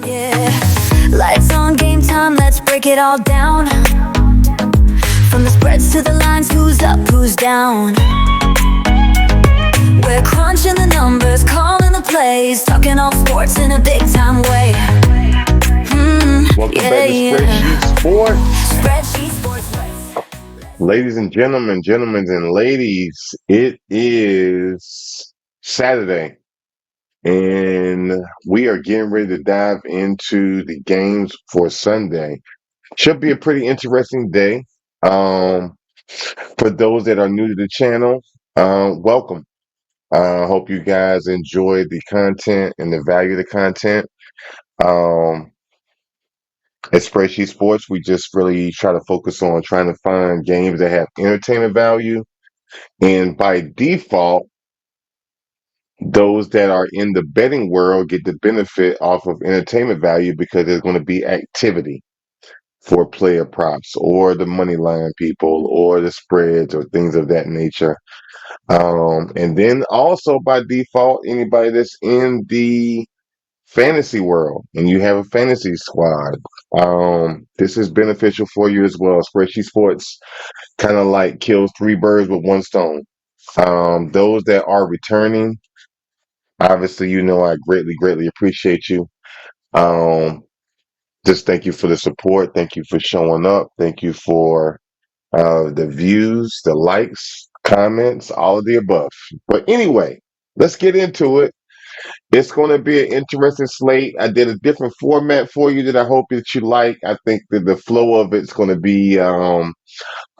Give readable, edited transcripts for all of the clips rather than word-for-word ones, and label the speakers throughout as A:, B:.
A: Yeah, lights on, game time, let's break it all down. From the spreads to the lines, who's up, who's down. We're crunching the numbers, calling the plays, talking all sports in a big time way.
B: Welcome back to Spreadsheets Sports.
A: Spreadsheets Sports.
B: Ladies and gentlemen and ladies, it is Saturday, and we are getting ready to dive into the games for Sunday. Should be a pretty interesting day. For those that are new to the channel, welcome. Hope you guys enjoy the content and the value of the content. At Spreadsheet Sports, we just really try to focus on trying to find games that have entertainment value. And by default, those that are in the betting world get the benefit off of entertainment value because there's going to be activity for player props or the money line people or the spreads or things of that nature. And then also by default, anybody that's in the fantasy world and you have a fantasy squad, this is beneficial for you as well. Spreadsheet Sports kind of like kills three birds with one stone. Those that are returning, obviously, I greatly appreciate you. Um, just thank you for the support. Thank you for showing up. Thank you for the views, the likes, comments, all of the above. But anyway, let's get into it. It's going to be an interesting slate. I did a different format for you that I hope that you like. I think that the flow of it's going to be a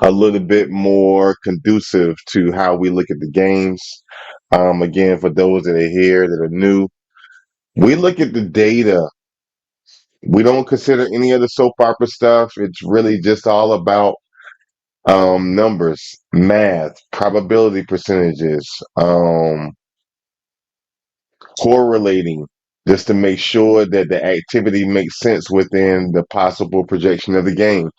B: little bit more conducive to how we look at the games. Again, for those that are here that are new, we look at the data. We don't consider any of the soap opera stuff. It's really just all about numbers, math, probability percentages, correlating just to make sure that the activity makes sense within the possible projection of the game.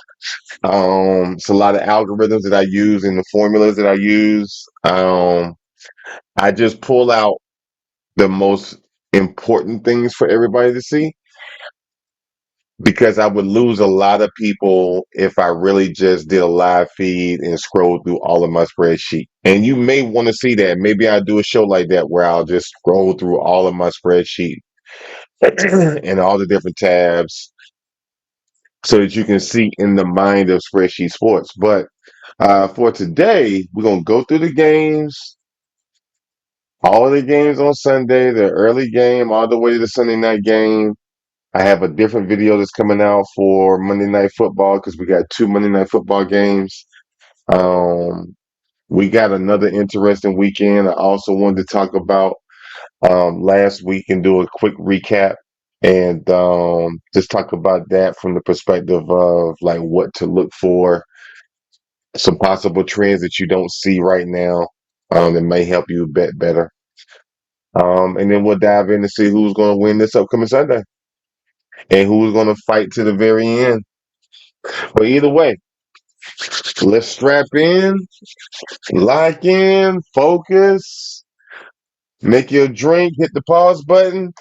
B: It's a lot of algorithms that I use and the formulas that I use. I just pull out the most important things for everybody to see because I would lose a lot of people if I really just did a live feed and scroll through all of my spreadsheet. And you may want to see that. Maybe I'll do a show like that where I'll just scroll through all of my spreadsheet and all the different tabs so that you can see in the mind of Spreadsheet Sports. But for today, we're going to go through the games, all of the games on Sunday, the early game, all the way to the Sunday night game. I have a different video that's coming out for Monday Night Football because we got two Monday Night Football games. We got another interesting weekend. I also wanted to talk about last week and do a quick recap and just talk about that from the perspective of like what to look for, some possible trends that you don't see right now that may help you bet better. And then we'll dive in to see who's going to win this upcoming Sunday and who's going to fight to the very end. But either way, let's strap in, lock in, focus, make your drink, hit the pause button,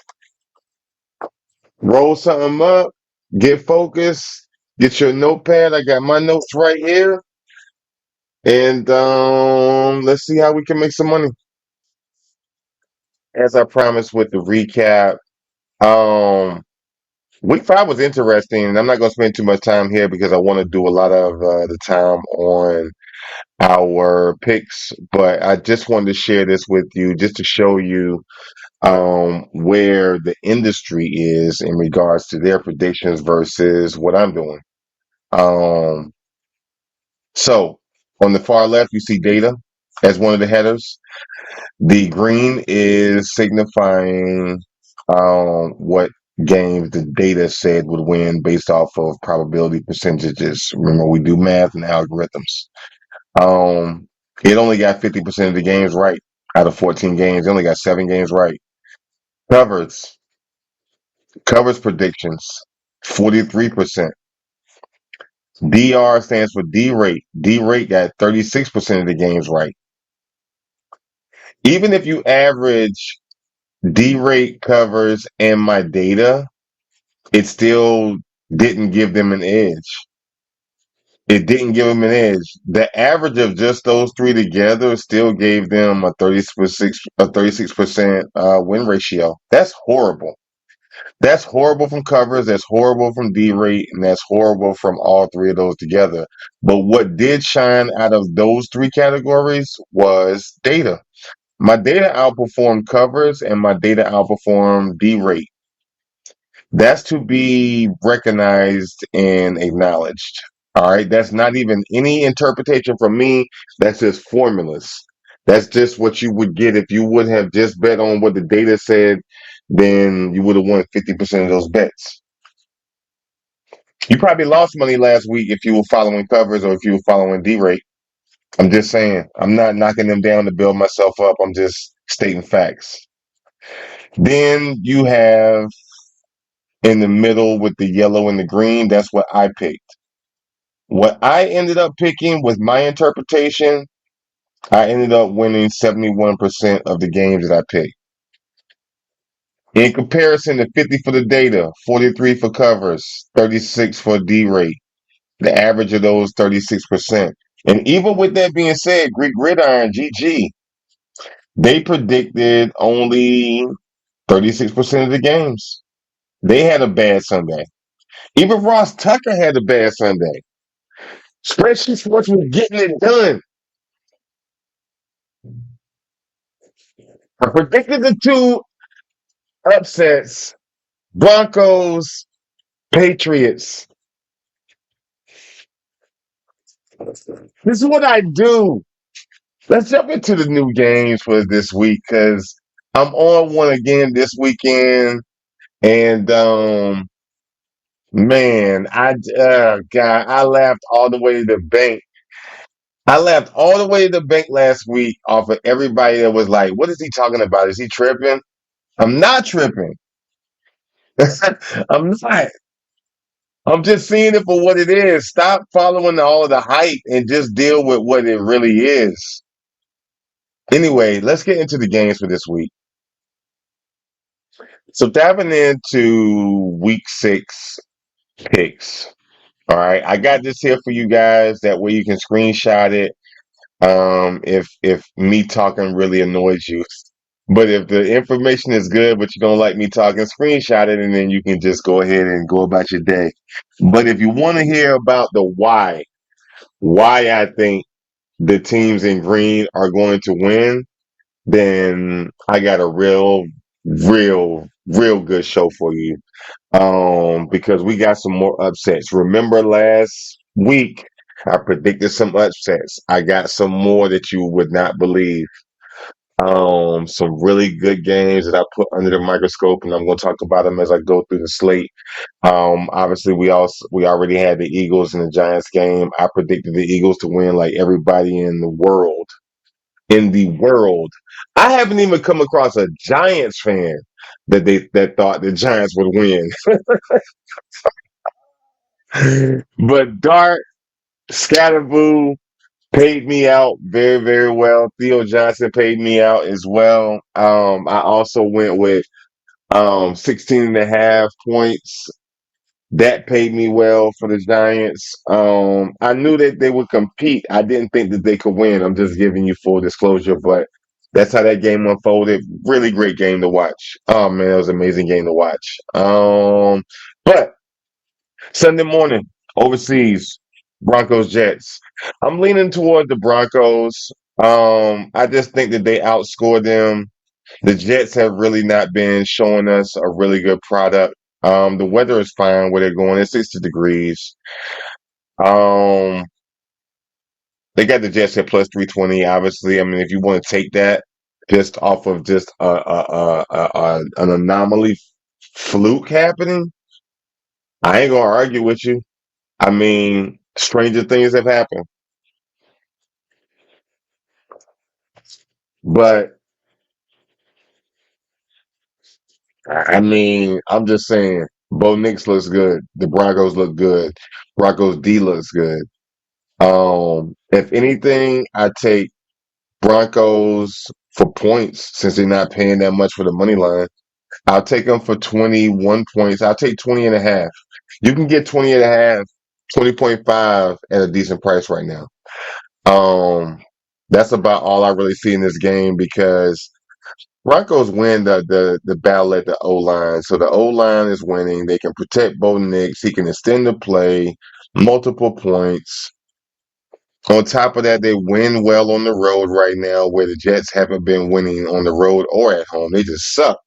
B: roll something up, get focused, get your notepad. I got my notes right here. And let's see how we can make some money. As I promised with the recap, week 5 was interesting, and I'm not going to spend too much time here because I want to do a lot of the time on our picks. But I just wanted to share this with you just to show you where the industry is in regards to their predictions versus what I'm doing. So on the far left, you see data as one of the headers. The green is signifying what games the data said would win based off of probability percentages. Remember, we do math and algorithms. It only got 50% of the games right out of 14 games. It only got 7 games right. Covers predictions, 43%. DR stands for D-rate. D-rate got 36% of the games right. Even if you average D-rate, covers, and my data, it still didn't give them an edge. It didn't give them an edge. The average of just those three together still gave them a 36% win ratio. That's horrible. That's horrible from covers. That's horrible from D rate, and that's horrible from all three of those together. But what did shine out of those three categories was data. My data outperformed covers, and my data outperformed D rate. That's to be recognized and acknowledged. All right. That's not even any interpretation from me. That's just formulas. That's just what you would get if you would have just bet on what the data said, then you would have won 50% of those bets. You probably lost money last week if you were following covers or if you were following D rate. I'm just saying. I'm not knocking them down to build myself up. I'm just stating facts. Then you have in the middle with the yellow and the green. That's what I picked. What I ended up picking with my interpretation, I ended up winning 71% of the games that I picked. In comparison to 50 for the data, 43 for covers, 36 for D rate. The average of those 36%. And even with that being said, Greek Gridiron, GG, they predicted only 36% of the games. They had a bad Sunday. Even Ross Tucker had a bad Sunday. Spreadsheet Sports was getting it done. I predicted the two upsets, Broncos, Patriots. This is what I do. Let's jump into the new games for this week because I'm on one again this weekend. And man, God, I laughed all the way to the bank. I laughed all the way to the bank last week off of everybody that was like, "What is he talking about? Is he tripping?" I'm not tripping. I'm not. I'm just seeing it for what it is. Stop following all of the hype and just deal with what it really is. Anyway, let's get into the games for this week. So diving into week 6 picks. All right, I got this here for you guys. That way you can screenshot it. If me talking really annoys you, but if the information is good, but you don't like me talking, screenshot it, and then you can just go ahead and go about your day. But if you want to hear about the why I think the teams in green are going to win, then I got a real good show for you. Because we got some more upsets. Remember last week, I predicted some upsets. I got some more that you would not believe. Some really good games that I put under the microscope, and I'm going to talk about them as I go through the slate. Obviously, we already had the Eagles and the Giants game. I predicted the Eagles to win like everybody in the world. In the world, I haven't even come across a Giants fan that thought the Giants would win. But Dart Scatterboo paid me out very well. Theo Johnson paid me out as well. I also went with 16 and a half points. That paid me well for the Giants. I knew that they would compete. I didn't think that they could win. I'm just giving you full disclosure, but that's how that game unfolded. Really great game to watch. Oh man, it was an amazing game to watch. But Sunday morning, overseas, Broncos Jets. I'm leaning toward the Broncos. I just think that they outscored them. The Jets have really not been showing us a really good product. The weather is fine where they're going. It's 60 degrees. Um, they got the Jets at plus 320. Obviously, I mean, if you want to take that just off of just an anomaly fluke happening, I ain't gonna argue with you. I mean, stranger things have happened. But I mean, I'm just saying, Bo Nix looks good. The Broncos look good. Broncos D looks good. If anything, I take Broncos for points since they're not paying that much for the money line. I'll take them for 21 points. I'll take 20 and a half. You can get 20 and a half, 20.5 at a decent price right now. Um, that's about all I really see in this game because Broncos win the battle at the O line. So the O line is winning. They can protect Bo Nix. He can extend the play, multiple points. On top of that, they win well on the road right now, where the Jets haven't been winning on the road or at home. They just suck.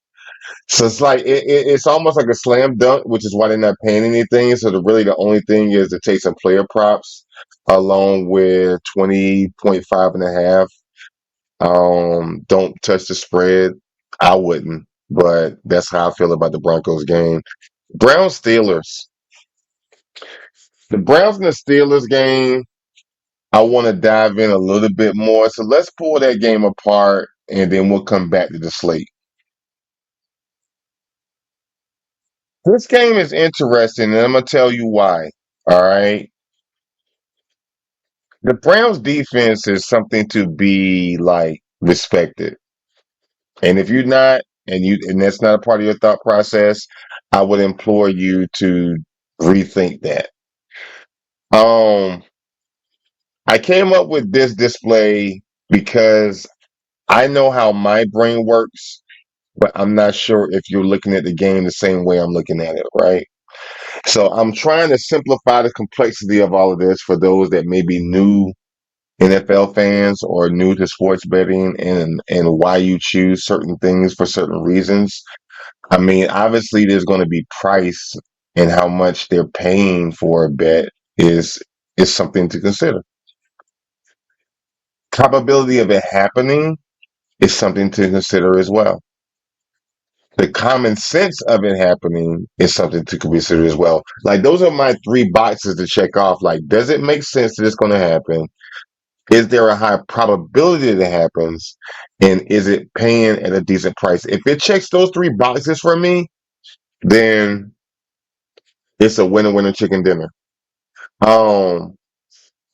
B: So it's like it's almost like a slam dunk, which is why they're not paying anything. So the only thing is to take some player props along with 20.5 and a half. Don't touch the spread. I wouldn't, but that's how I feel about the Broncos game. Browns Steelers. The Browns and the Steelers game, I want to dive in a little bit more. So let's pull that game apart and then we'll come back to the slate. This game is interesting, and I'm gonna tell you why. All right. The Browns defense is something to be like respected. And if you're not, and that's not a part of your thought process, I would implore you to rethink that. Um, I came up with this display because I know how my brain works, but I'm not sure if you're looking at the game the same way I'm looking at it, right? So I'm trying to simplify the complexity of all of this for those that may be new NFL fans or new to sports betting and why you choose certain things for certain reasons. I mean, obviously there's going to be price and how much they're paying for a bet is is something to consider. Probability of it happening is something to consider as well. The common sense of it happening is something to consider as well. Like those are my three boxes to check off. Like, does it make sense that it's going to happen? Is there a high probability that it happens? And is it paying at a decent price? If it checks those three boxes for me, then it's a winner chicken dinner. Um,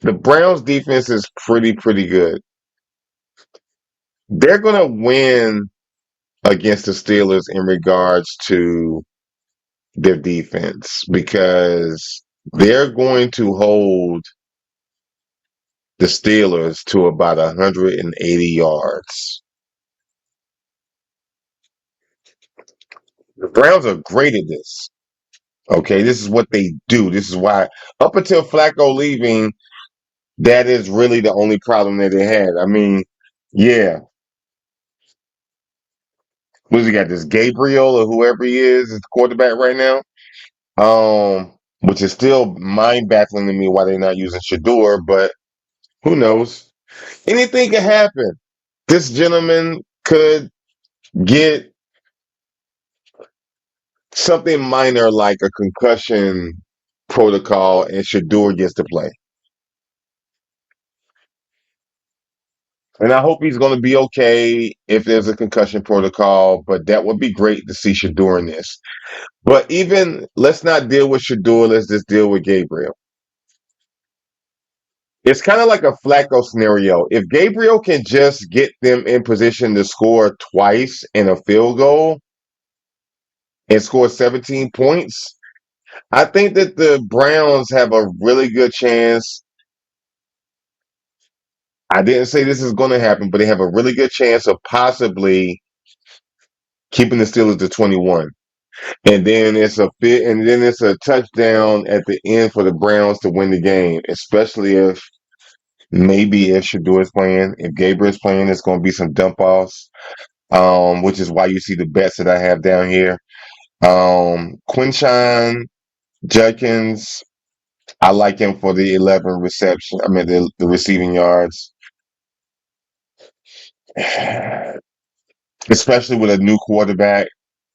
B: the Browns defense is pretty good. They're gonna win against the Steelers in regards to their defense because they're going to hold the Steelers to about 180 yards. The Browns are great at this. Okay, this is what they do. This is why, up until Flacco leaving, that is really the only problem that they had. I mean, yeah, who's he got? This Gabriel or whoever he is the quarterback right now. Which is still mind baffling to me why they're not using Shador, but who knows? Anything can happen. This gentleman could get something minor like a concussion protocol, and Shador gets to play. And I hope he's going to be okay if there's a concussion protocol, but that would be great to see Shador in this. But even let's not deal with Shador, let's just deal with Gabriel. It's kind of like a Flacco scenario. If Gabriel can just get them in position to score twice in a field goal and score 17 points, I think that the Browns have a really good chance. I didn't say this is going to happen, but they have a really good chance of possibly keeping the Steelers to 21. And then it's a touchdown at the end for the Browns to win the game, especially if maybe if Shador is playing. If Gabriel is playing, it's going to be some dump offs, which is why you see the bets that I have down here. Quinshon Judkins, I like him for the 11 reception. I mean, the receiving yards, especially with a new quarterback.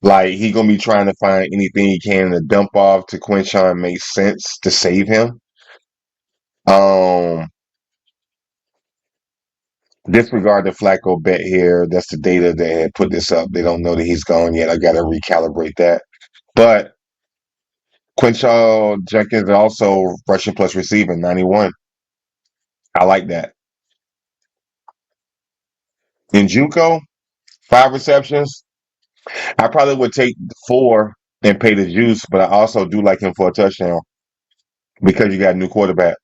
B: Like he gonna be trying to find anything he can to dump off to Quinshon makes sense to save him. Um, Disregard the Flacco bet here. That's the data that had put this up. They don't know that he's gone yet. I got to recalibrate that. But Quinshon Jenkins also rushing plus receiving 91. I like that. In JUCO, 5 receptions. I probably would take 4 and pay the juice, but I also do like him for a touchdown because you got a new quarterback.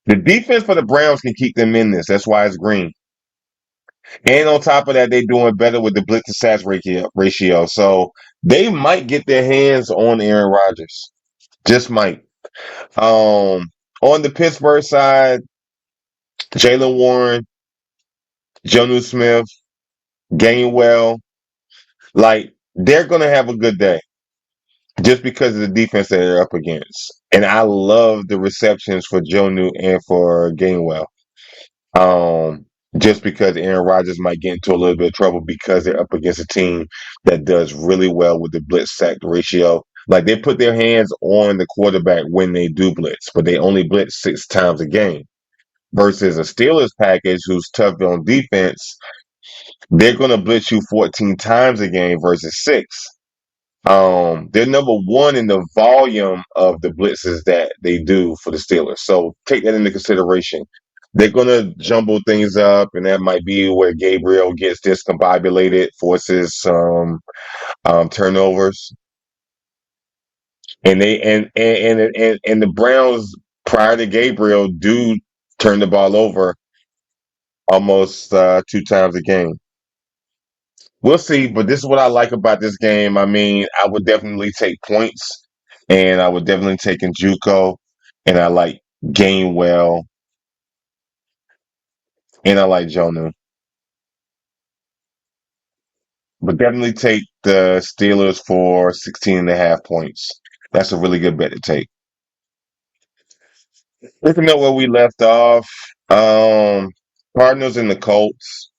B: The defense for the Browns can keep them in this. That's why it's green. And on top of that, they're doing better with the blitz to sacks ratio. So they might get their hands on Aaron Rodgers. Just might. On the Pittsburgh side, Jalen Warren, Jonu Smith, Gainwell, like they're gonna have a good day just because of the defense that they're up against. And I love the receptions for Jonu and for Gainwell. Um, just because Aaron Rodgers might get into a little bit of trouble because they're up against a team that does really well with the blitz sack ratio. Like they put their hands on the quarterback when they do blitz, but they only blitz 6 times a game. Versus a Steelers package who's tough on defense, they're going to blitz you 14 times a game versus 6. They're number 1 in the volume of the blitzes that they do for the Steelers. So take that into consideration. They're going to jumble things up, and that might be where Gabriel gets discombobulated, forces some turnovers. And they and the Browns prior to Gabriel do turn the ball over almost 2 times a game. We'll see, but this is what I like about this game. I mean, I would definitely take points, and I would definitely take Njuko, and I like Gainwell, and I like Jonu. But definitely take the Steelers for 16.5 points. That's a really good bet to take. Looking at where we left off, um, Cardinals and the Colts.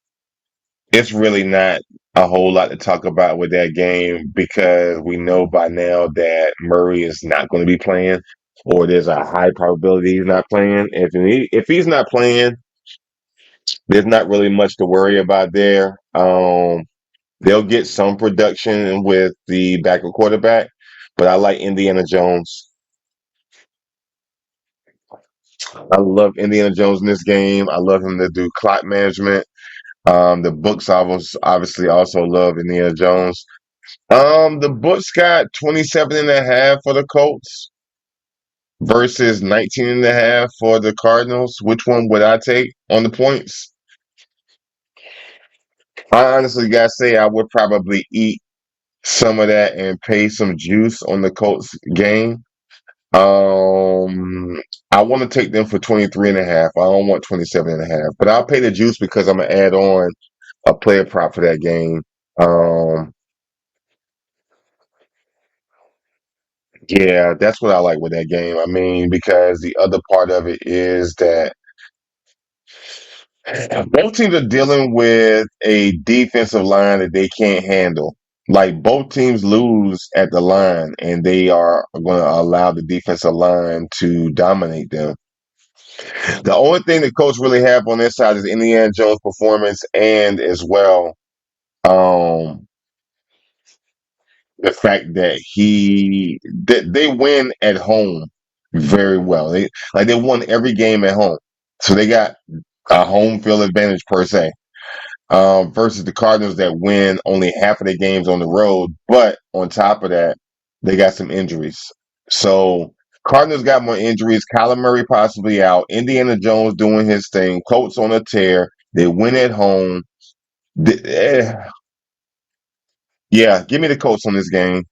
B: It's really not a whole lot to talk about with that game because we know by now that Murray is not going to be playing, or there's a high probability he's not playing. If he's not playing, there's not really much to worry about there. They'll get some production with the backup quarterback, but I like Indiana Jones. I love Indiana Jones in this game. I love him to do clock management. The books obviously also love Indiana Jones. The books got 27.5 for the Colts versus 19.5 for the Cardinals. Which one would I take on the points? I honestly gotta say I would probably eat some of that and pay some juice on the Colts game. Um, I want to take them for 23.5. I don't want 27.5, but I'll pay the juice because I'm gonna add on a player prop for that game. Um, Yeah, that's what I like with that game. I mean, because the other part of it is that both teams are dealing with a defensive line that they can't handle. Like both teams lose at the line, and they are going to allow the defensive line to dominate them. The only thing the coach really have on their side is Indiana Jones' performance, and as well, um, the fact that they win at home very well. They won every game at home, so they got a home field advantage per se. Versus the Cardinals that win only half of their games on the road, but on top of that, they got some injuries. So Cardinals got more injuries. Kyler Murray possibly out. Indiana Jones doing his thing. Colts on a tear. They win at home. Yeah, give me the Colts on this game.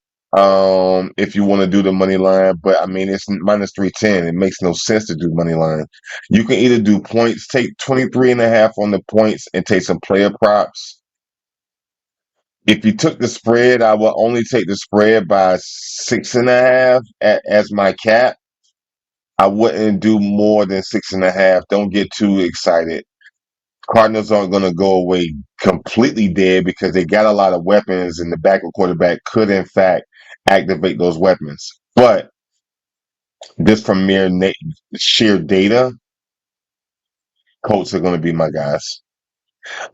B: If you want to do the money line, but I mean it's -310. It makes no sense to do money line. You can either do points, take 23.5 on the points, and take some player props. If you took the spread, I will only take the spread by 6.5 as my cap. I wouldn't do more than 6.5. Don't get too excited. Cardinals aren't going to go away completely dead because they got a lot of weapons, and the backup quarterback could, in fact, activate those weapons. But just from sheer data, Colts are going to be my guys.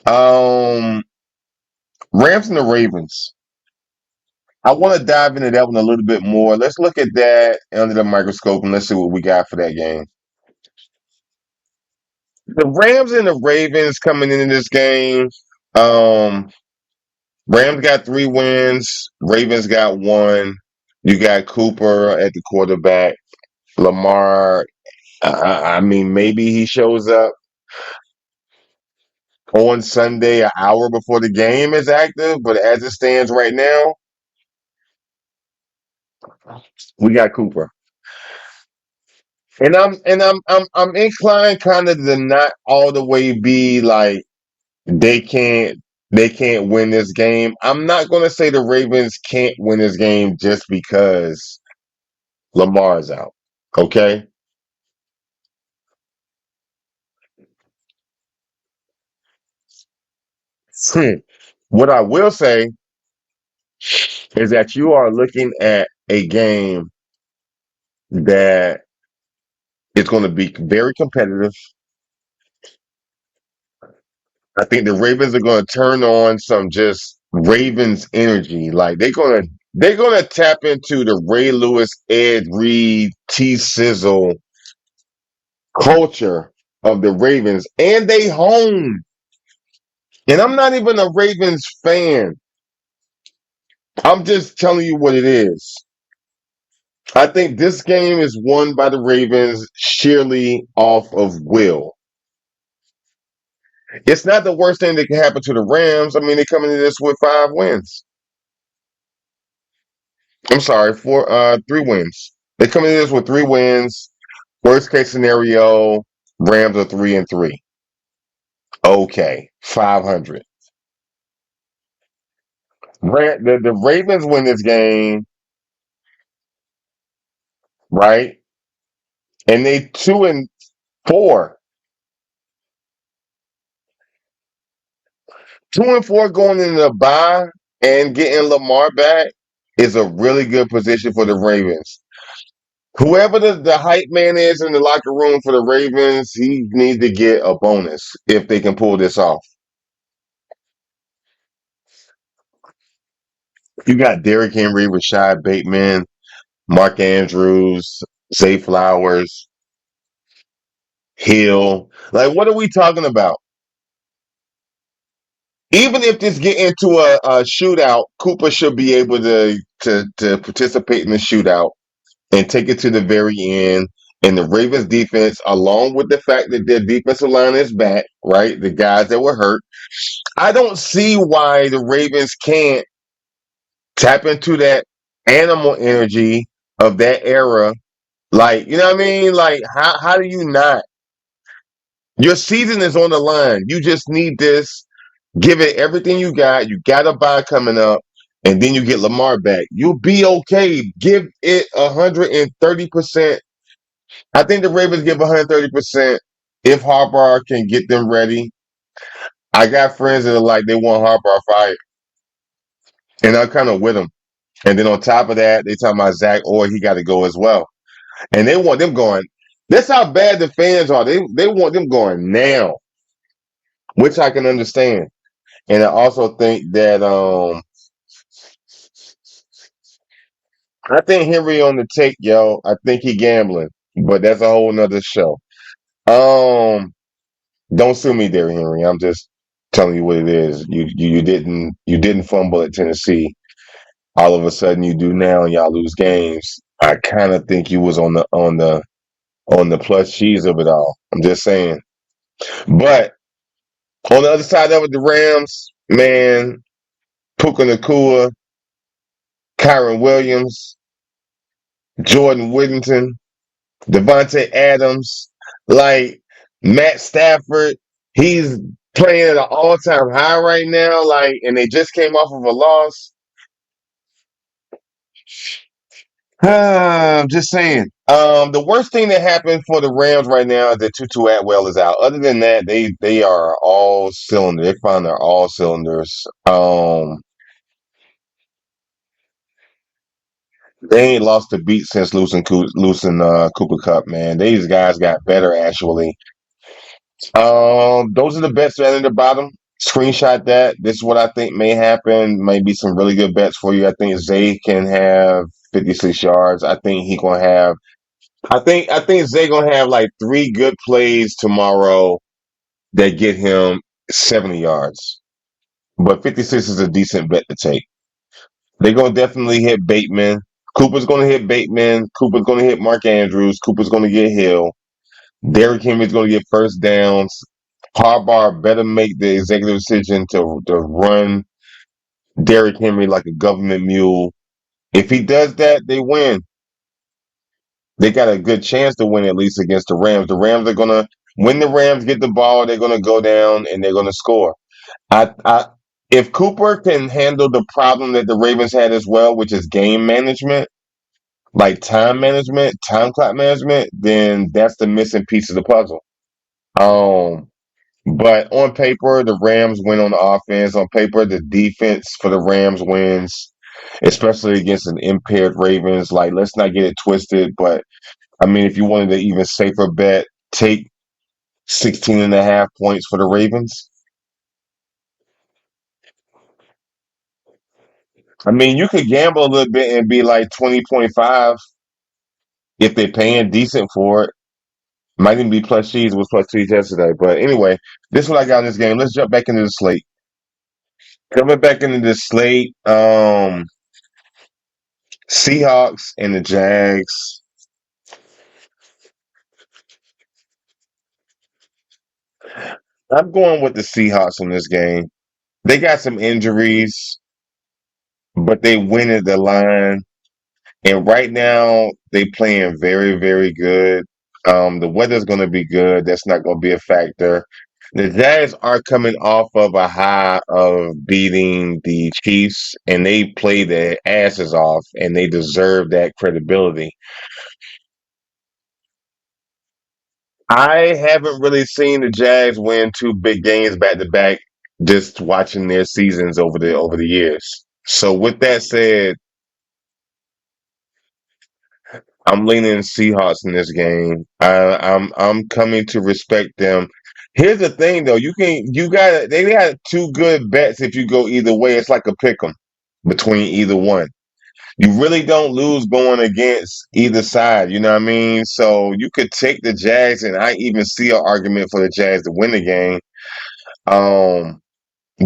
B: Um, Rams and the Ravens. I want to dive into that one a little bit more. Let's look at that under the microscope and let's see what we got for that game. The Rams and the Ravens coming into this game. Um, Rams got 3 wins. Ravens got 1. You got Cooper at the quarterback. Lamar, I mean, maybe he shows up on Sunday an hour before the game is active, but as it stands right now, we got Cooper. And I'm inclined kind of to not all the way be like they can't they can't win this game. I'm not gonna say the Ravens can't win this game just because Lamar's out. Okay? Hmm. What I will say is that you are looking at a game that is going to be very competitive. I think the Ravens are going to turn on some just Ravens energy. Like they're gonna tap into the Ray Lewis, Ed Reed, T Sizzle culture of the Ravens, and they home. And I'm not even a Ravens fan. I'm just telling you what it is. I think this game is won by the Ravens sheerly off of will. It's not the worst thing that can happen to the Rams. I mean, they're coming into this with 5 wins. I'm sorry, 3 wins. They're coming into this with 3 wins. Worst case scenario, Rams are 3-3. Okay, 500. The Ravens win this game, right? And they 2-4. 2-4 going into the bye and getting Lamar back is a really good position for the Ravens. Whoever the hype man is in the locker room for the Ravens, he needs to get a bonus if they can pull this off. You got Derrick Henry, Rashad Bateman, Mark Andrews, Zay Flowers, Hill. Like, what are we talking about? Even if this get into a shootout, Cooper should be able to participate in the shootout and take it to the very end. And the Ravens defense, along with the fact that their defensive line is back, right? The guys that were hurt. I don't see why the Ravens can't tap into that animal energy of that era. Like, you know what I mean? Like, how do you not? Your season is on the line. You just need this. Give it everything you got. You got a bye coming up, and then you get Lamar back. You'll be okay. Give it 130%. I think the Ravens give 130% if Harbaugh can get them ready. I got friends that are like they want Harbaugh fired, and I'm kind of with them. And then on top of that, they talking about Zach Orr, he got to go as well, and they want them going. That's how bad the fans are. They want them going now, which I can understand. And I also think that I think Henry on the take, yo. I think he gambling, but that's a whole nother show. Um, don't sue me there, Henry. I'm just telling you what it is. You didn't fumble at Tennessee. All of a sudden you do now, and y'all lose games. I kind of think you was on the plus cheese of it all. I'm just saying. But on the other side of it, the Rams, man, Puka Nakua, Kyron Williams, Jordan Whittington, Devontae Adams, like Matt Stafford, he's playing at an all-time high right now. Like, and they just came off of a loss. I'm just saying. The worst thing that happened for the Rams right now is that Tutu Atwell is out. Other than that, they are all cylinders. They found they're all cylinders. They ain't lost a beat since losing Cooper Cup, man. These guys got better actually. Those are the bets that are in the bottom. Screenshot that. This is what I think may happen. Maybe some really good bets for you. I think Zay can have 56 yards. I think he gonna have. I think Zay gonna have like 3 good plays tomorrow that get him 70 yards. but 56 is a decent bet to take. They're going to definitely hit Bateman. Cooper's going to hit Bateman. Cooper's going to hit Mark Andrews. Cooper's going to get Hill. Derrick Henry's going to get first downs. Harbaugh better make the executive decision to run Derrick Henry like a government mule. If he does that, they win. They got a good chance to win at least against the Rams. The Rams are gonna when the Rams get the ball, they're gonna go down and they're gonna score. I if Cooper can handle the problem that the Ravens had as well, which is game management, like time management, time clock management, then that's the missing piece of the puzzle. Um, but on paper, the Rams win on the offense. On paper, the defense for the Rams wins, especially against an impaired Ravens. Like, let's not get it twisted, but I mean, if you wanted to even safer bet, take 16.5 points for the Ravens. I mean, you could gamble a little bit and be like 20.5 if they're paying decent for it. Might even be plus cheese. It was plus cheese yesterday. But anyway, this is what I got in this game. Let's jump back into the slate. Coming back into the slate, Seahawks and the Jags. I'm going with the Seahawks in this game. They got some injuries, but they win at the line. And right now, they playing very, very good. The weather's going to be good. That's not going to be a factor. The Jags are coming off of a high of beating the Chiefs, and they play their asses off, and they deserve that credibility. I haven't really seen the Jags win two big games back to back. Just watching their seasons over the years. So with that said, I'm leaning Seahawks in this game. I'm coming to respect them. Here's the thing though, they got two good bets if you go either way. It's like a pick 'em between either one. You really don't lose going against either side, you know what I mean? So you could take the Jags, and I even see an argument for the Jags to win the game. Um,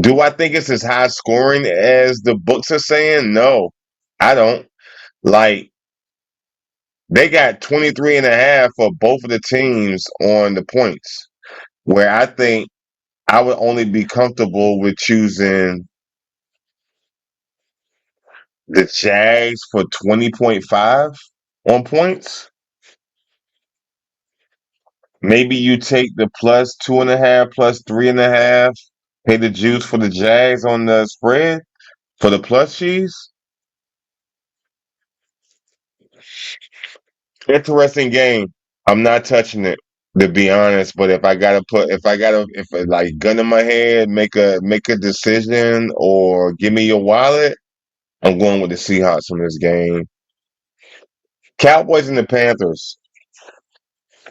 B: do I think it's as high scoring as the books are saying? No, I don't. Like they got 23.5 for both of the teams on the points, where I think I would only be comfortable with choosing the Jags for 20.5 on points. Maybe you take the plus 2.5, plus 3.5, pay the juice for the Jags on the spread for the plus cheese. Interesting game. I'm not touching it to be honest, but if like gun in my head, make a decision or give me your wallet, I'm going with the Seahawks in this game. Cowboys and the Panthers.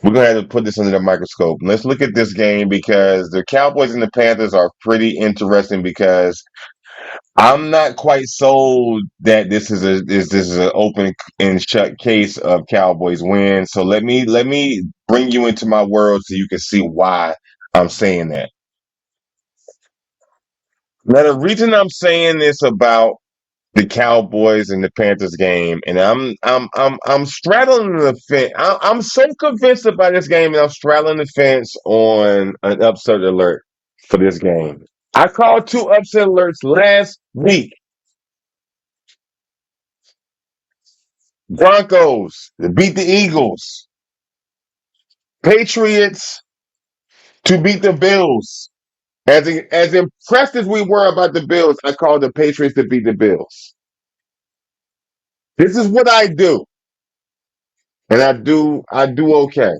B: We're gonna have to put this under the microscope. Let's look at this game because the Cowboys and the Panthers are pretty interesting because I'm not quite sold that this is an open and shut case of Cowboys win. So let me bring you into my world so you can see why I'm saying that. Now the reason I'm saying this about the Cowboys and the Panthers game, and I'm straddling the fence. I'm so convinced about this game, and I'm straddling the fence on an upset alert for this game. I called two upset alerts last week. Broncos to beat the Eagles. Patriots to beat the Bills. As impressed as we were about the Bills, I called the Patriots to beat the Bills. This is what I do, and I do okay.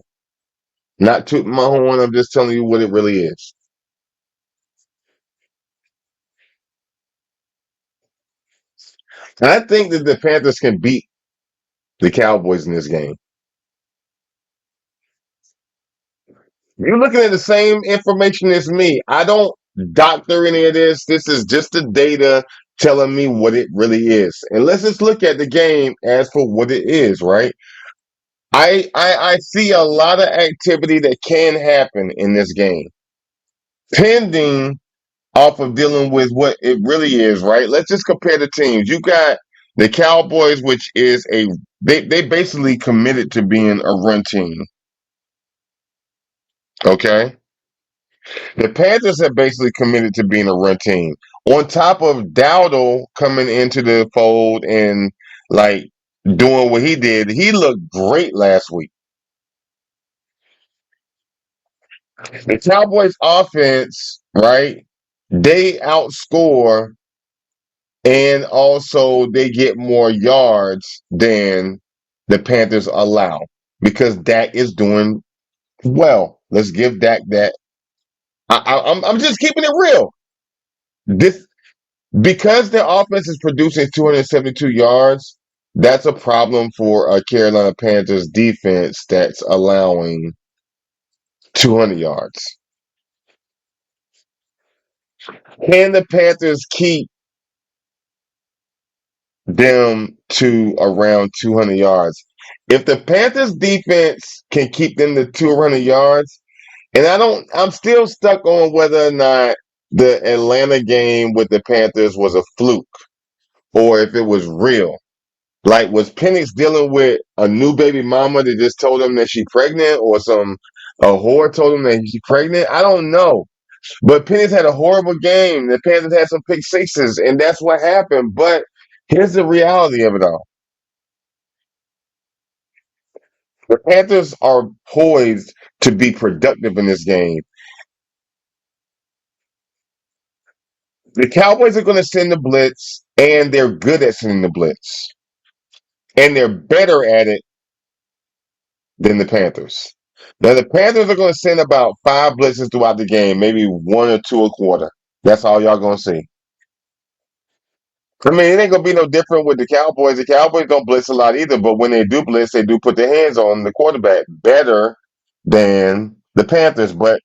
B: Not tooting my horn. I'm just telling you what it really is. And I think that the Panthers can beat the Cowboys in this game. You're looking at the same information as me. I don't doctor any of this. This is just the data telling me what it really is. And let's just look at the game as for what it is, right? I see a lot of activity that can happen in this game, pending off of dealing with what it really is, right? Let's just compare the teams. You got the Cowboys, which is they basically committed to being a run team. Okay. The Panthers have basically committed to being a run team. On top of Dowdle coming into the fold and like doing what he did, he looked great last week. The Cowboys offense, right? They outscore and also they get more yards than the Panthers allow because Dak is doing well. Let's give Dak that. I'm just keeping it real. This because their offense is producing 272 yards. That's a problem for a Carolina Panthers defense that's allowing 200 yards. Can the Panthers keep them to around 200 yards? If the Panthers defense can keep them to 200 yards, and I'm still stuck on whether or not the Atlanta game with the Panthers was a fluke or if it was real. Like, was Penix dealing with a new baby mama that just told him that she's pregnant, or a whore told him that she's pregnant? I don't know. But Penix had a horrible game. The Panthers had some pick sixes, and that's what happened. But here's the reality of it all: the Panthers are poised to be productive in this game. The Cowboys are going to send the blitz, and they're good at sending the blitz, and they're better at it than the Panthers. Now the Panthers are going to send about 5 blitzes throughout the game, maybe 1 or 2 a quarter. That's all y'all going to see. I mean, it ain't going to be no different with the Cowboys. The Cowboys don't blitz a lot either, but when they do blitz, they do put their hands on the quarterback better than the Panthers. But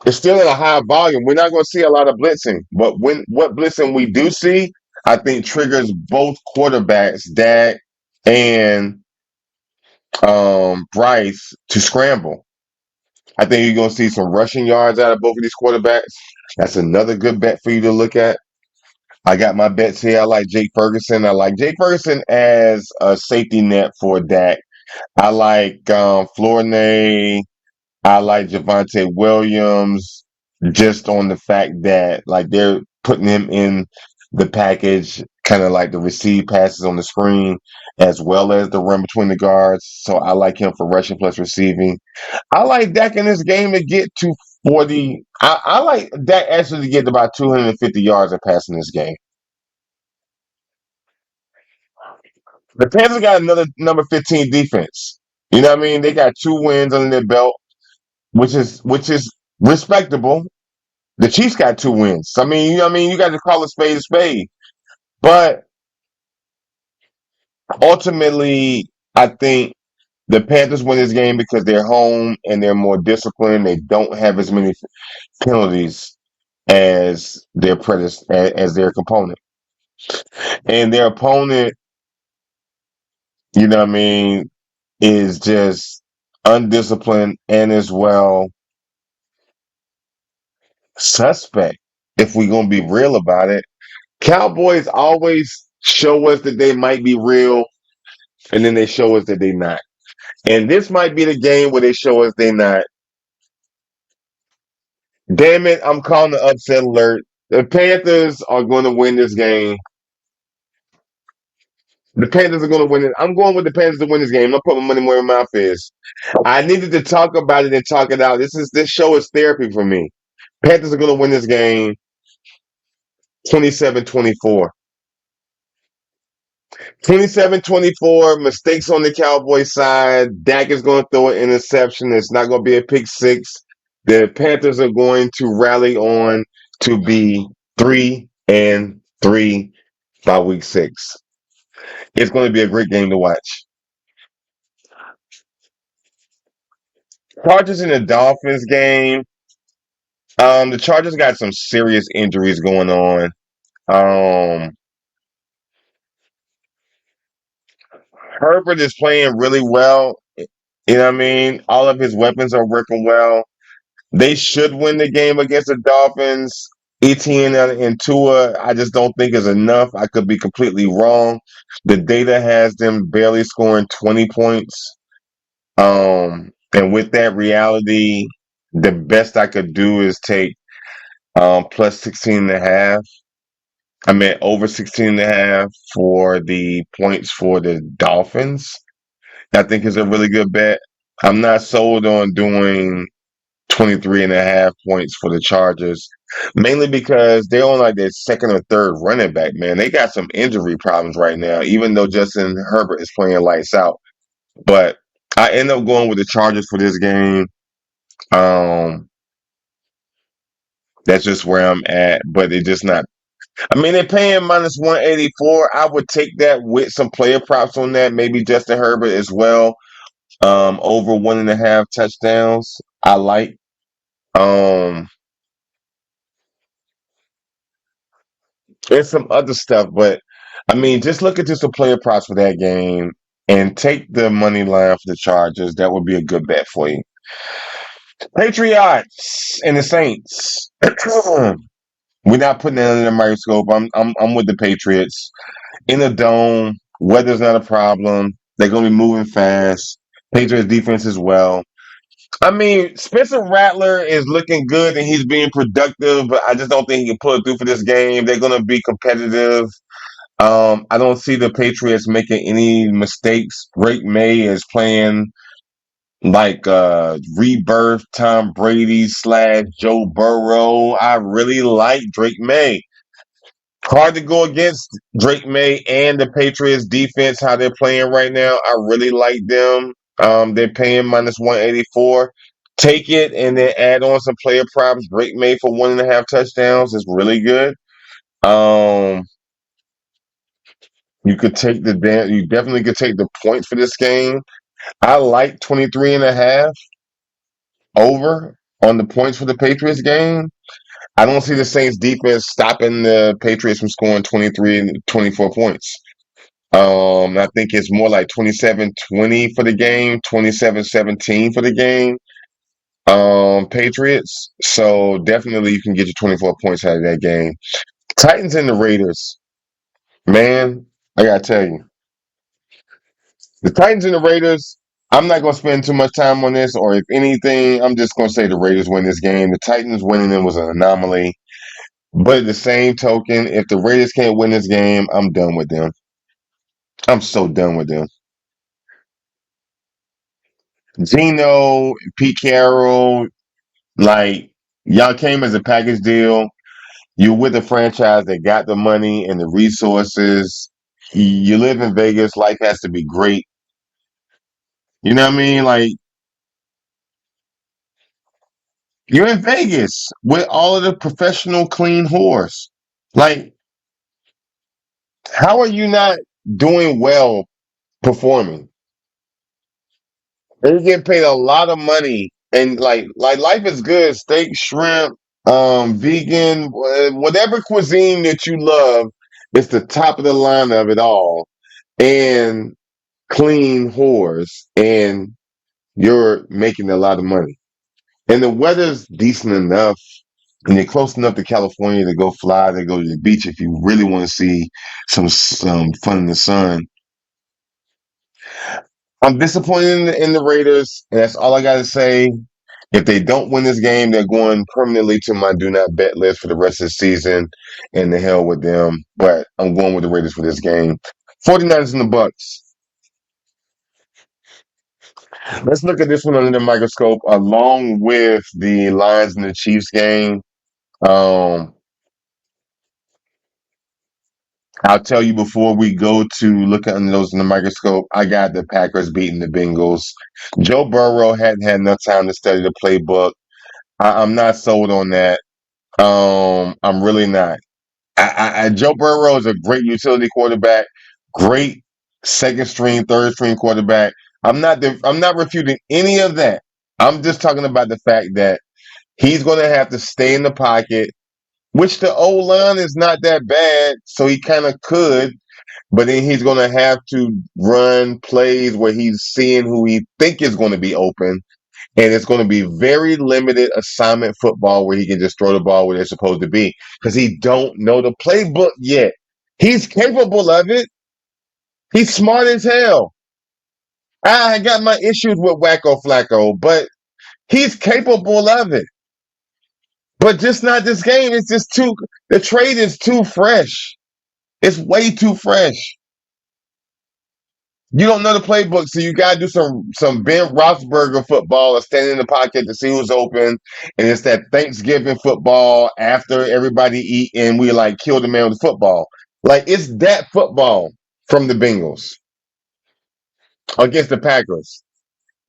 B: it's still at a high volume. We're not going to see a lot of blitzing, but what blitzing we do see, I think triggers both quarterbacks, Dak and Bryce, to scramble. I think you're going to see some rushing yards out of both of these quarterbacks. That's another good bet for you to look at. I got my bets here. I like Jake Ferguson. I like Jake Ferguson as a safety net for Dak. I like Flournoy. I like Javonte Williams just on the fact that like they're putting him in the package, kind of like the receive passes on the screen as well as the run between the guards. So I like him for rushing plus receiving. I like Dak in this game to get to 40. I like Dak actually to get about 250 yards of passing this game. The Panthers got another number 15 defense. You know what I mean? They got 2 wins under their belt, which is respectable. The Chiefs got 2 wins. I mean, you know what I mean? You got to call a spade a spade. But ultimately, I think the Panthers win this game because they're home and they're more disciplined. They don't have as many penalties as as their opponent. And their opponent, you know what I mean, is just undisciplined and as well suspect, if we're gonna be real about it. Cowboys always show us that they might be real, and then they show us that they're not. And this might be the game where they show us they're not. Damn it, I'm calling the upset alert. The Panthers are going to win this game. The Panthers are going to win it. I'm going with the Panthers to win this game. I'm putting my money where my mouth is. I needed to talk about it and talk it out. This show is therapy for me. Panthers are going to win this game 27-24. 27-24, mistakes on the Cowboys side. Dak is going to throw an interception. It's not going to be a pick six. The Panthers are going to rally on to be 3-3 by week 6. It's going to be a great game to watch. Chargers and the Dolphins game. The Chargers got some serious injuries going on. Um, Herbert is playing really well. You know what I mean? All of his weapons are working well. They should win the game against the Dolphins. ETN and Tua, I just don't think is enough. I could be completely wrong. The data has them barely scoring 20 points. And with that reality, the best I could do is take plus 16 and a half. I meant over 16 and a half for the points for the Dolphins. I think is a really good bet. I'm not sold on doing 23 and a half points for the Chargers, mainly because they're on like their second or third running back, man. They got some injury problems right now, even though Justin Herbert is playing lights out. But I end up going with the Chargers for this game. Um, that's just where I'm at, but it's just not. I mean, they're paying minus 184. I would take that with some player props on that, maybe Justin Herbert as well. Over 1.5 touchdowns. I like. Um, There's some other stuff, but I mean, just look at just the player props for that game and take the money line for the Chargers. That would be a good bet for you. Patriots and the Saints. We're not putting that under the microscope. I'm with the Patriots in the dome. Weather's not a problem. They're gonna be moving fast. Patriots defense as well. I mean, Spencer Rattler is looking good and he's being productive, but I just don't think he can pull it through for this game. They're gonna be competitive. I don't see the Patriots making any mistakes. Drake May is playing like rebirth Tom Brady slash Joe Burrow. I really like Drake May. Hard to go against Drake May and the Patriots defense, how they're playing right now. I really like them. They're paying minus 184. Take it and then add on some player props. Drake May for 1.5 touchdowns is really good. Um, you definitely could take the points for this game. I like 23 and a half over on the points for the Patriots game. I don't see the Saints defense stopping the Patriots from scoring 23 and 24 points. I think it's more like 27-20 for the game, 27-17 for the game. Patriots. So definitely you can get your 24 points out of that game. Titans and the Raiders. Man, I gotta tell you. The Titans and the Raiders, I'm not going to spend too much time on this, or if anything, I'm just going to say the Raiders win this game. The Titans winning them was an anomaly. But at the same token, if the Raiders can't win this game, I'm done with them. I'm so done with them. Gino, Pete Carroll, like, y'all came as a package deal. You're with a franchise that got the money and the resources. You live in Vegas. Life has to be great. You know what I mean? Like, you're in Vegas with all of the professional clean whores. Like, how are you not doing well performing? And you get paid a lot of money, and like life is good. Steak, shrimp, vegan, whatever cuisine that you love, it's the top of the line of it all. And clean whores, and you're making a lot of money. And the weather's decent enough. And you're close enough to California to go fly, to go to the beach if you really want to see some fun in the sun. I'm disappointed in the Raiders, and that's all I got to say. If they don't win this game, they're going permanently to my do not bet list for the rest of the season, and the hell with them. But I'm going with the Raiders for this game. 49ers and the Bucks. Let's look at this one under the microscope, along with the Lions and the Chiefs game. Um, I'll tell you before we go to look at those in the microscope, I got the Packers beating the Bengals. Joe Burrow hadn't had enough time to study the playbook. I'm not sold on that. I'm really not. Joe Burrow is a great utility quarterback, great second string, third string quarterback. I'm not refuting any of that. I'm just talking about the fact that he's going to have to stay in the pocket, which the O line is not that bad, so he kind of could. But then he's going to have to run plays where he's seeing who he think is going to be open. And it's going to be very limited assignment football where he can just throw the ball where they're supposed to be because he don't know the playbook yet. He's capable of it. He's smart as hell. I got my issues with Wacko Flacco, but he's capable of it. But just not this game. It's just the trade is too fresh. It's way too fresh. You don't know the playbook, so you gotta do some Ben Roethlisberger football or stand in the pocket to see who's open. And it's that Thanksgiving football after everybody eat and we like kill the man with football. Like it's that football from the Bengals against the Packers.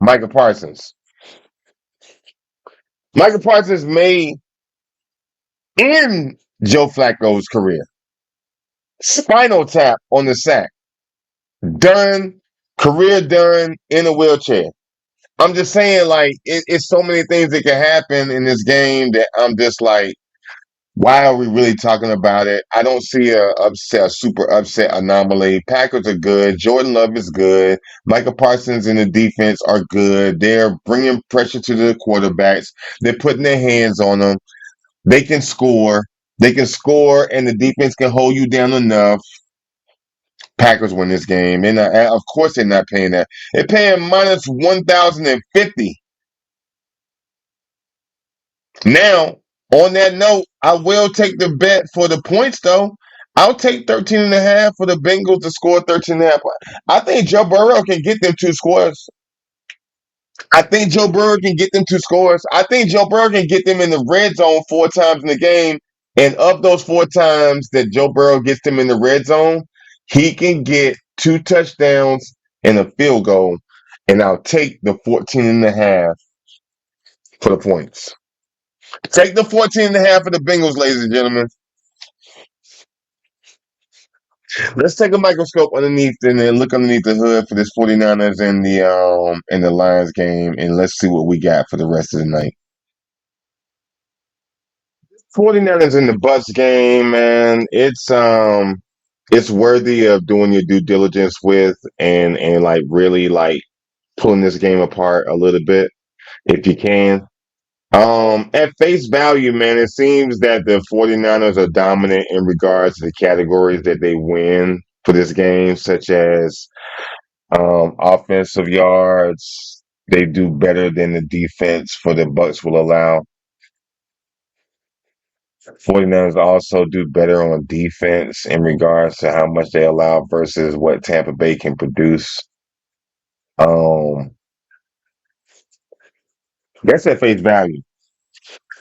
B: Michael Parsons. Michael Parsons may end Joe Flacco's career. Spinal tap on the sack. Done. Career done in a wheelchair. I'm just saying, like, it's so many things that can happen in this game that I'm just like, why are we really talking about it? I don't see a super upset anomaly. Packers are good. Jordan Love is good. Michael Parsons and the defense are good. They're bringing pressure to the quarterbacks. They're putting their hands on them. They can score. They can score, and the defense can hold you down enough. Packers win this game. They're not, of course, they're not paying that. They're paying minus 1,050. Now, on that note, I will take the bet for the points, though. I'll take 13.5 for the Bengals to score 13.5. I think Joe Burrow can get them 2 scores. I think Joe Burrow can get them 2 scores. I think Joe Burrow can get them in the red zone 4 times in the game. And of those 4 times that Joe Burrow gets them in the red zone, he can get 2 touchdowns and a field goal. And I'll take the 14.5 for the points. Take the 14.5 for the Bengals, ladies and gentlemen. Let's take a microscope underneath and then look underneath the hood for this 49ers and the Lions game, and let's see what we got for the rest of the night. 49ers in the Bucks game, man. It's worthy of doing your due diligence with and like really like pulling this game apart a little bit if you can. At face value, man, it seems that the 49ers are dominant in regards to the categories that they win for this game, such as offensive yards. They do better than the defense for the Bucks will allow. 49ers also do better on defense in regards to how much they allow versus what Tampa Bay can produce. Um, that's at face value.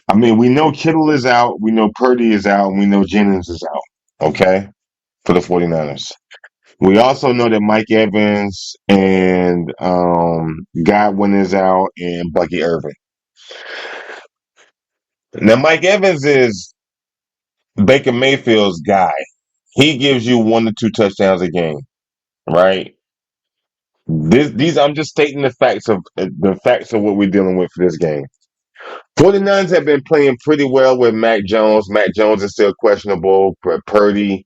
B: I mean, we know Kittle is out, we know Purdy is out, and we know Jennings is out, okay, for the 49ers. We also know that Mike Evans and Godwin is out and Bucky Irving. Now, Mike Evans is Baker Mayfield's guy. He gives you 1 to 2 touchdowns a game, right? These I'm just stating the facts of what we're dealing with for this game. 49ers have been playing pretty well with Mac Jones. Mac Jones is still questionable. Purdy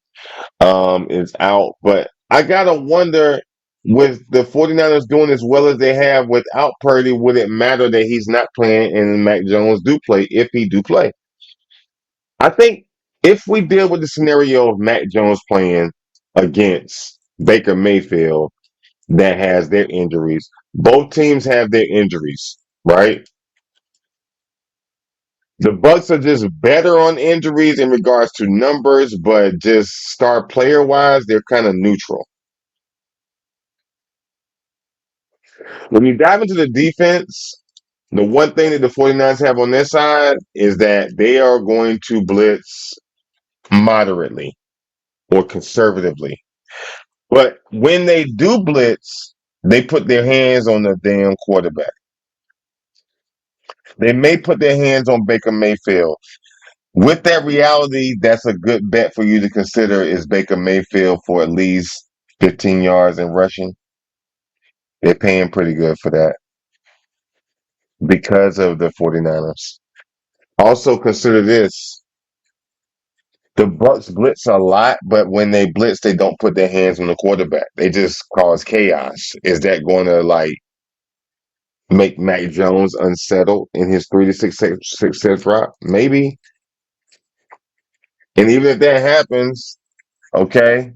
B: is out. But I gotta wonder, with the 49ers doing as well as they have without Purdy, would it matter that he's not playing and Mac Jones do play if he do play? I think if we deal with the scenario of Mac Jones playing against Baker Mayfield that has their injuries, both teams have their injuries, right? The Bucks are just better on injuries in regards to numbers, but just star player wise, they're kind of neutral. When you dive into the defense, the one thing that the 49ers have on their side is that they are going to blitz moderately or conservatively. But when they do blitz, they put their hands on the damn quarterback. They may put their hands on Baker Mayfield. With that reality, that's a good bet for you to consider is Baker Mayfield for at least 15 yards in rushing. They're paying pretty good for that because of the 49ers. Also consider this. The Bucks blitz a lot, but when they blitz, they don't put their hands on the quarterback. They just cause chaos. Is that going to like make Mac Jones unsettled in his 3 to 6 drop? Maybe. And even if that happens, okay,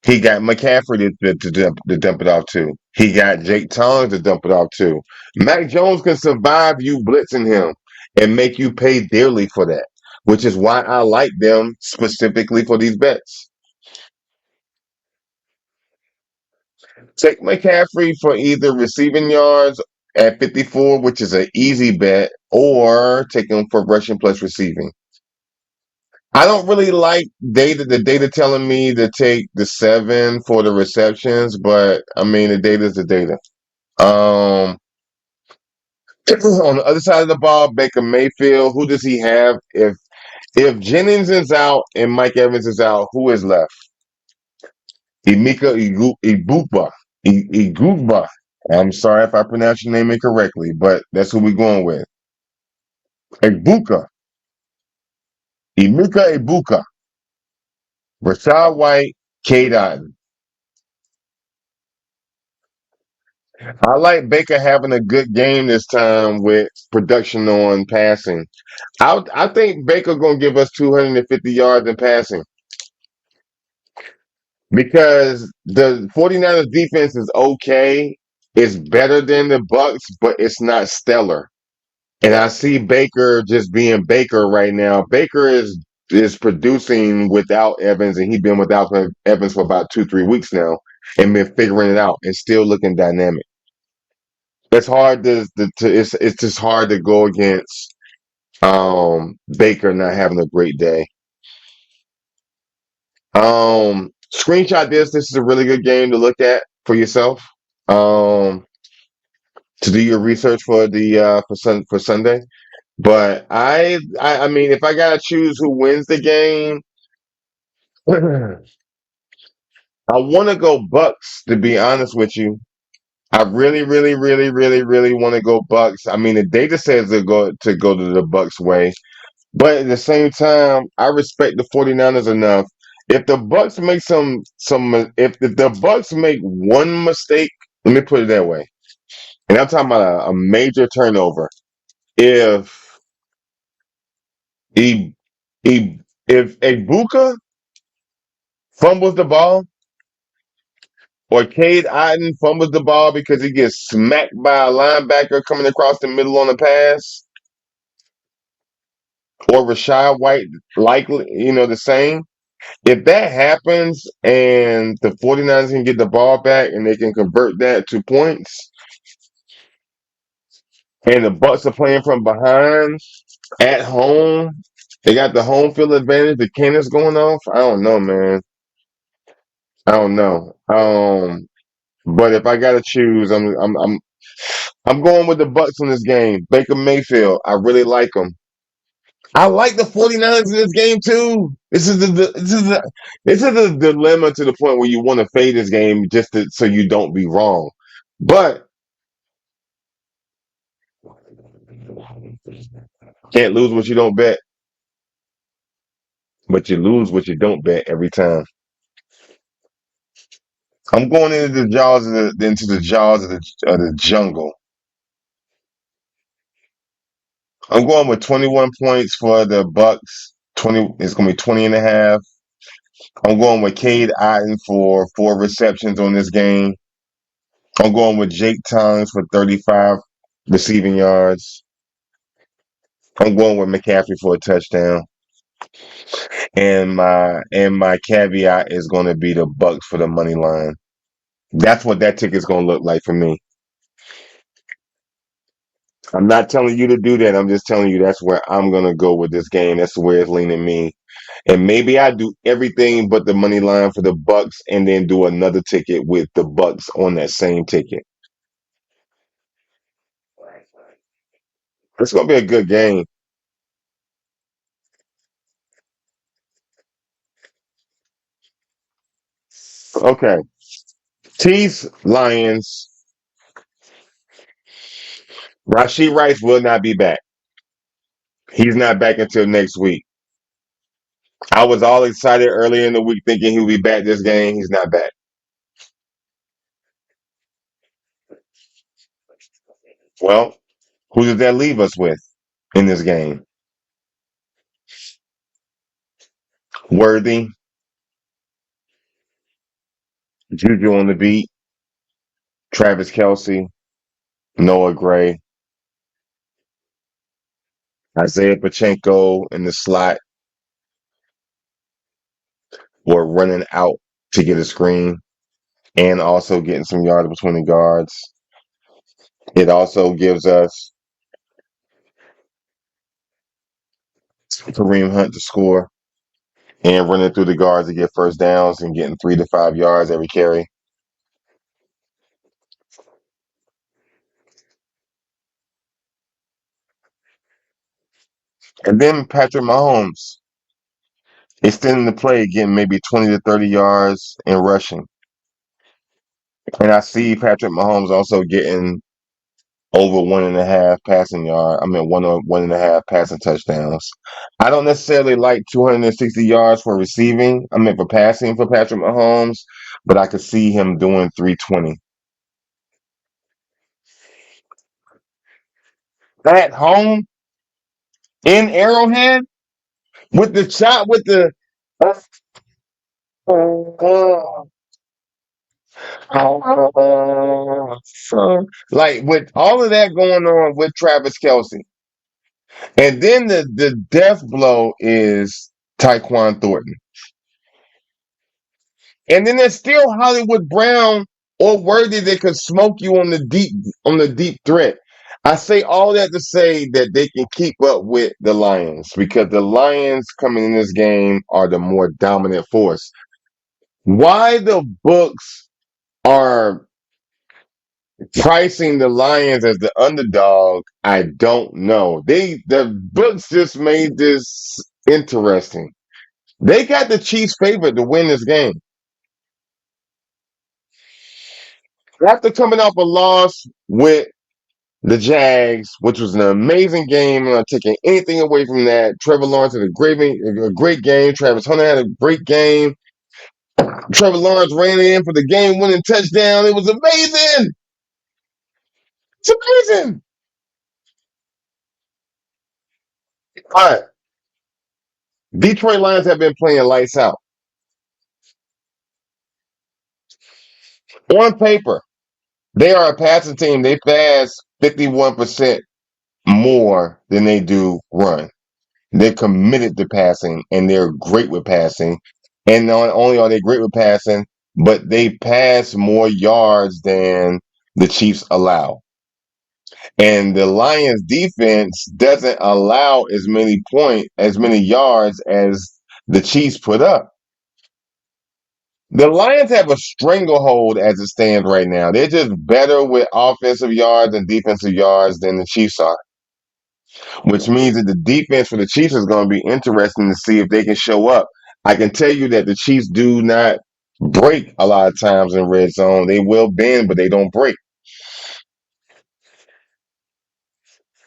B: he got McCaffrey to dump it off to. He got Jake Tongs to dump it off to. Mac Jones can survive you blitzing him and make you pay dearly for that, which is why I like them specifically for these bets. Take McCaffrey for either receiving yards at 54, which is an easy bet, or take him for rushing plus receiving. I don't really like the data telling me to take the 7 for the receptions, but I mean the data is the data. Um, on the other side of the ball, Baker Mayfield, who does he have? If Jennings is out and Mike Evans is out, who is left? Ibuka. Igugba. I'm sorry if I pronounced your name incorrectly, but that's who we're going with. Ibuka. Ibuka. Rashad White, K. Dotton. I like Baker having a good game this time with production on passing. I think Baker gonna give us 250 yards in passing because the 49ers defense is okay. It's better than the Bucks, but it's not stellar. And I see Baker just being Baker right now. Baker is producing without Evans, and he's been without Evans for about 2-3 weeks now, and been figuring it out and still looking dynamic. It's hard it's just hard to go against Baker not having a great day. Screenshot this. This is a really good game to look at for yourself. Um, to do your research for the for Sunday. But I mean, if I gotta choose who wins the game, I want to go Bucks. To be honest with you, I really, really, really, really, really want to go Bucks. I mean, the data says to go to the Bucks way, but at the same time, I respect the 49ers enough. If the Bucks make if the Bucks make one mistake, let me put it that way, and I'm talking about a major turnover. If he, he if Ibuka fumbles the ball, or Cade Otten fumbles the ball because he gets smacked by a linebacker coming across the middle on a pass, or Rashad White, likely, the same. If that happens and the 49ers can get the ball back and they can convert that to points, and the Bucks are playing from behind at home, they got the home field advantage, the cannons going off. I don't know, man. I don't know. But if I gotta choose, I'm going with the Bucks in this game. Baker Mayfield, I really like him. I like the 49ers in this game too. This is a dilemma to the point where you want to fade this game so you don't be wrong. But can't lose what you don't bet. But you lose what you don't bet every time. I'm going into the jaws of the jungle. I'm going with 21 points for the Bucks. 20 it's gonna be 20 and a half. I'm going with Cade Otten for 4 receptions on this game. I'm going with Jake Tongs for 35 receiving yards. I'm going with McCaffrey for a touchdown. And my caveat is going to be the Bucks for the money line. That's what that ticket's going to look like for me. I'm not telling you to do that. I'm just telling you that's where I'm going to go with this game. That's where it's leaning me. And maybe I do everything but the money line for the Bucks and then do another ticket with the Bucks on that same ticket. It's going to be a good game. Okay. Chiefs, Lions. Rashid Rice will not be back. He's not back until next week. I was all excited earlier in the week thinking he'll be back this game. He's not back. Well, who does that leave us with in this game? Worthy, Juju on the beat, Travis Kelsey, Noah Gray, Isaiah Pachenko in the slot or running out to get a screen and also getting some yards between the guards. It also gives us Kareem Hunt to score and running through the guards to get first downs and getting 3 to 5 yards every carry. And then Patrick Mahomes extending the play, getting maybe 20 to 30 yards in rushing. And I see Patrick Mahomes also getting over 1.5 passing yard. I mean, 1.5 passing touchdowns. I don't necessarily like 260 yards for receiving. I mean, for passing for Patrick Mahomes, but I could see him doing 320. At home in Arrowhead with the shot with the like with all of that going on with Travis Kelsey. And then the death blow is Tyquan Thornton. And then there's still Hollywood Brown or Worthy that could smoke you on the deep threat. I say all that to say that they can keep up with the Lions because the Lions coming in this game are the more dominant force. Why the books are pricing the Lions as the underdog, I don't know. The books just made this interesting. They got the Chiefs favorite to win this game. After coming off a loss with the Jags, which was an amazing game, I'm not taking anything away from that. Trevor Lawrence had a great game. Travis Hunter had a great game. Trevor Lawrence ran in for the game-winning touchdown. It was amazing. It's amazing. All right. Detroit Lions have been playing lights out. On paper, they are a passing team. They pass 51% more than they do run. They're committed to passing and they're great with passing. And not only are they great with passing, but they pass more yards than the Chiefs allow. And the Lions defense doesn't allow as many yards as the Chiefs put up. The Lions have a stranglehold as it stands right now. They're just better with offensive yards and defensive yards than the Chiefs are, which means that the defense for the Chiefs is going to be interesting to see if they can show up. I can tell you that the Chiefs do not break a lot of times in red zone. They will bend, but they don't break.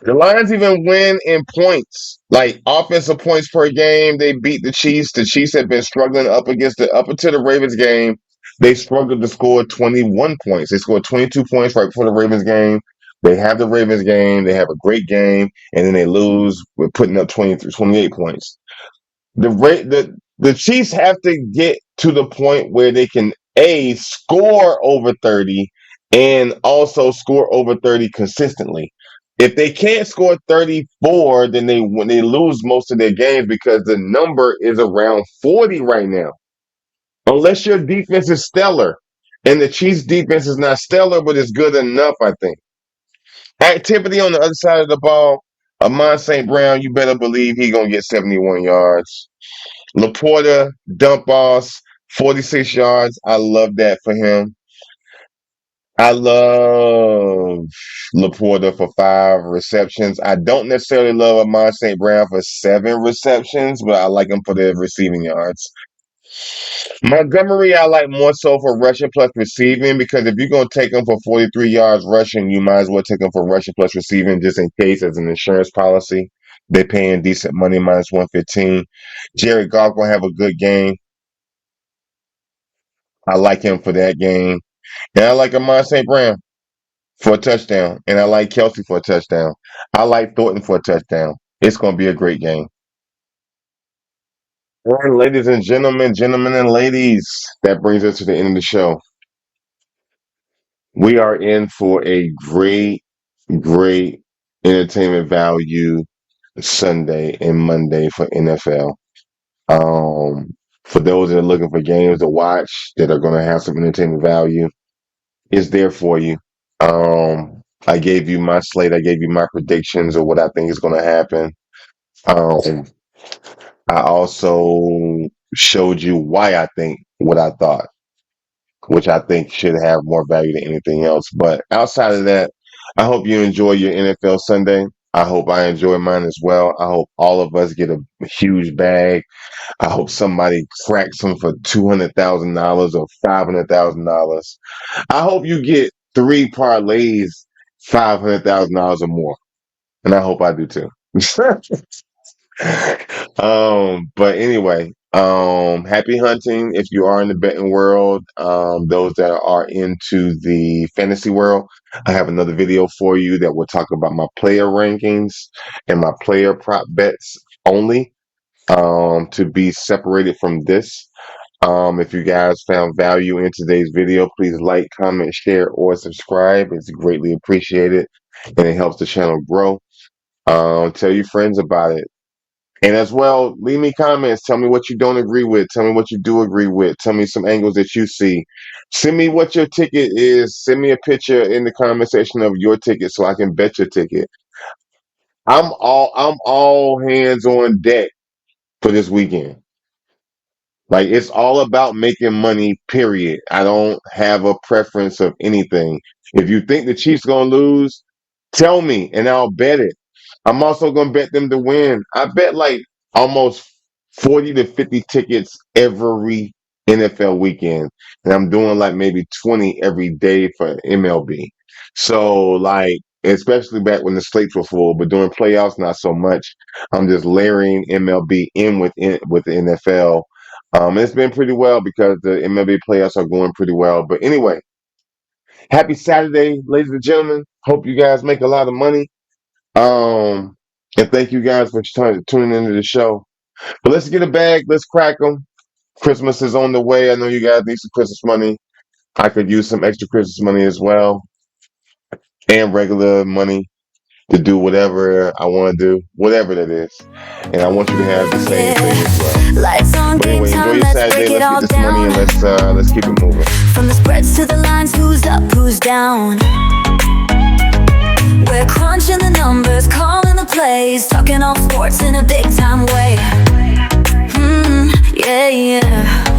B: The Lions even win in points, like offensive points per game. They beat the Chiefs. The Chiefs have been struggling up until the Ravens game. They struggled to score 21 points. They scored 22 points right before the Ravens game. They have the Ravens game. They have a great game, and then they lose with putting up 28 points. The Chiefs have to get to the point where they can score over 30 and also score over 30 consistently. If they can't score 34, then they lose most of their games because the number is around 40 right now. Unless your defense is stellar. And the Chiefs defense is not stellar, but it's good enough, I think. Activity on the other side of the ball, Amon St. Brown, you better believe he's gonna get 71 yards. Laporta, dump offs, 46 yards. I love that for him. I love Laporta for 5 receptions. I don't necessarily love Amon St. Brown for 7 receptions, but I like him for the receiving yards. Montgomery, I like more so for rushing plus receiving because if you're going to take him for 43 yards rushing, you might as well take him for rushing plus receiving just in case as an insurance policy. They're paying decent money, minus 115. Jared Goff will have a good game. I like him for that game. And I like Amon St. Brown. for a touchdown, and I like Kelsey for a touchdown. I like Thornton for a touchdown. It's going to be a great game. And ladies and gentlemen and ladies, that brings us to the end of the show. We are in for a great entertainment value Sunday and Monday for NFL. Um, for those that are looking for games to watch that are going to have some entertainment value, it's there for you. I gave you my slate. I gave you my predictions of what I think is going to happen. Um, I also showed you why I think what I thought, which I think should have more value than anything else. But outside of that, I hope you enjoy your NFL Sunday. I hope I enjoy mine as well. I hope all of us get a huge bag. I hope somebody cracks them for $200,000 or $500,000. I hope you get 3 parlays, $500,000 or more, and I hope I do too. But anyway, happy hunting if you are in the betting world. Those that are into the fantasy world, I have another video for you that will talk about my player rankings and my player prop bets only. To be separated from this. If you guys found value in today's video, please like, comment, share, or subscribe. It's greatly appreciated and it helps the channel grow. Tell your friends about it. And as well, leave me comments. Tell me what you don't agree with. Tell me what you do agree with. Tell me some angles that you see. Send me what your ticket is. Send me a picture in the comment section of your ticket so I can bet your ticket. I'm all hands on deck for this weekend. Like it's all about making money, period. I don't have a preference of anything. If you think the Chiefs gonna lose, tell me and I'll bet it. I'm also gonna bet them to win. I bet like almost 40 to 50 tickets every NFL weekend. And I'm doing like maybe 20 every day for MLB. So like especially back when the slates were full, but during playoffs, not so much. I'm just layering MLB in with the NFL. It's been pretty well because the MLB playoffs are going pretty well. But anyway, happy Saturday, ladies and gentlemen. Hope you guys make a lot of money. And thank you guys for tuning into the show. But let's get a bag. Let's crack them. Christmas is on the way. I know you guys need some Christmas money. I could use some extra Christmas money as well and regular money to do whatever I want to do, whatever that is. And I want you to have the same thing as well.
A: Lights on,
B: But
A: game
B: anyway, enjoy
A: time,
B: your
A: let's
B: Saturday.
A: break it
B: Let's
A: all
B: get this money and
A: down.
B: let's keep it moving.
A: From the spreads to the lines, who's up, who's down. We're crunching the numbers, calling the plays, talking all sports in a big time way. Yeah.